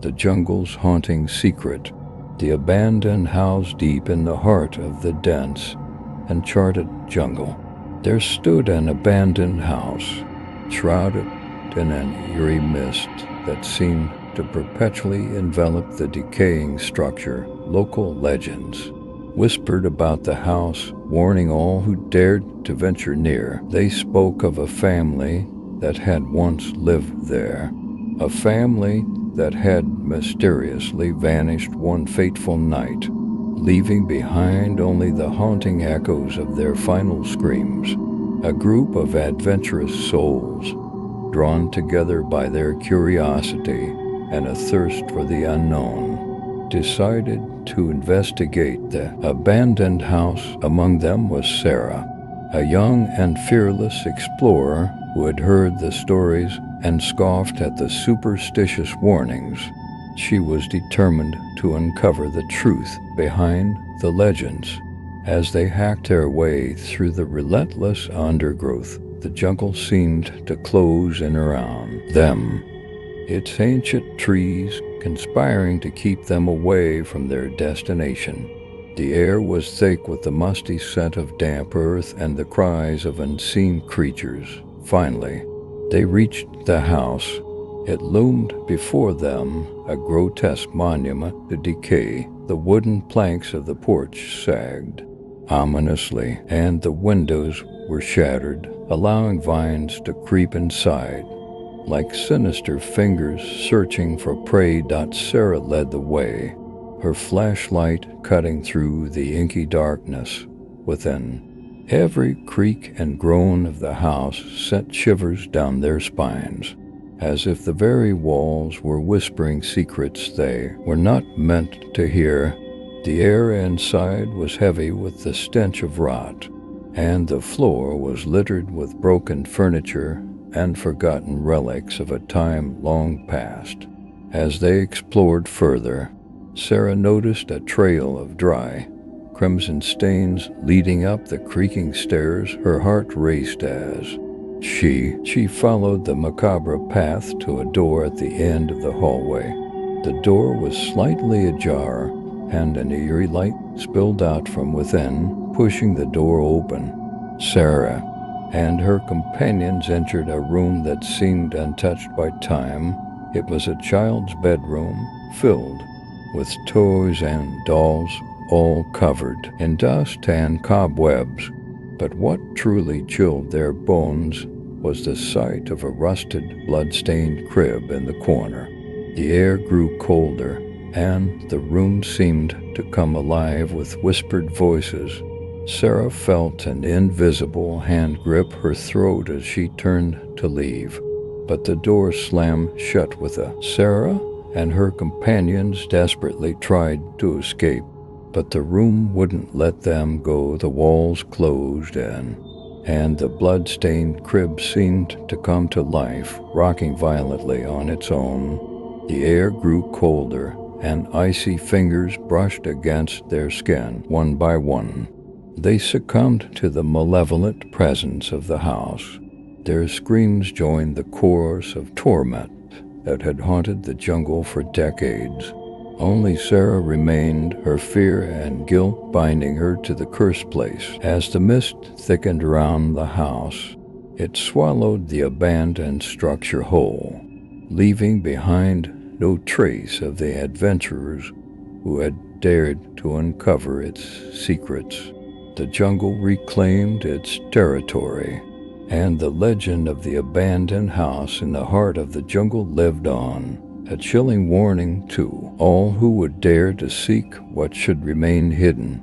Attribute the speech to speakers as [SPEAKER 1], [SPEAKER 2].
[SPEAKER 1] The jungle's haunting secret, the abandoned house deep in the heart of the dense, uncharted jungle. There stood an abandoned house, shrouded in an eerie mist that seemed to perpetually envelop the decaying structure. Local legends whispered about the house, warning all who dared to venture near. They spoke of a family that had once lived there, a family that had mysteriously vanished one fateful night, leaving behind only the haunting echoes of their final screams. A group of adventurous souls, drawn together by their curiosity and a thirst for the unknown, decided to investigate the abandoned house. Among them was Sarah, a young and fearless explorer who had heard the stories and scoffed at the superstitious warnings. She was determined to uncover the truth behind the legends. As they hacked their way through the relentless undergrowth, the jungle seemed to close in around them, its ancient trees conspiring to keep them away from their destination. The air was thick with the musty scent of damp earth and the cries of unseen creatures. Finally, they reached the house. It loomed before them, a grotesque monument to decay. The wooden planks of the porch sagged ominously, and the windows were shattered, allowing vines to creep inside. Like sinister fingers searching for prey, Sarah led the way, her flashlight cutting through the inky darkness within. Every creak and groan of the house sent shivers down their spines, as if the very walls were whispering secrets they were not meant to hear. The air inside was heavy with the stench of rot, and the floor was littered with broken furniture and forgotten relics of a time long past. As they explored further, Sarah noticed a trail of dry, crimson stains leading up the creaking stairs. Her heart raced as she followed the macabre path to a door at the end of the hallway. The door was slightly ajar, and an eerie light spilled out from within, pushing the door open. Sarah and her companions entered a room that seemed untouched by time. It was a child's bedroom, filled with toys and dolls, all covered in dust and cobwebs. But what truly chilled their bones was the sight of a rusted, blood-stained crib in the corner. The air grew colder, and the room seemed to come alive with whispered voices. Sarah felt an invisible hand grip her throat as she turned to leave, but the door slammed shut with a Sarah and her companions desperately tried to escape, but the room wouldn't let them go. The walls closed in, and the blood-stained crib seemed to come to life, rocking violently on its own. The air grew colder, and icy fingers brushed against their skin. One by one, they succumbed to the malevolent presence of the house. Their screams joined the chorus of torment that had haunted the jungle for decades. Only Sarah remained, her fear and guilt binding her to the cursed place. As the mist thickened around the house, it swallowed the abandoned structure whole, leaving behind no trace of the adventurers who had dared to uncover its secrets. The jungle reclaimed its territory, and the legend of the abandoned house in the heart of the jungle lived on, a chilling warning to all who would dare to seek what should remain hidden.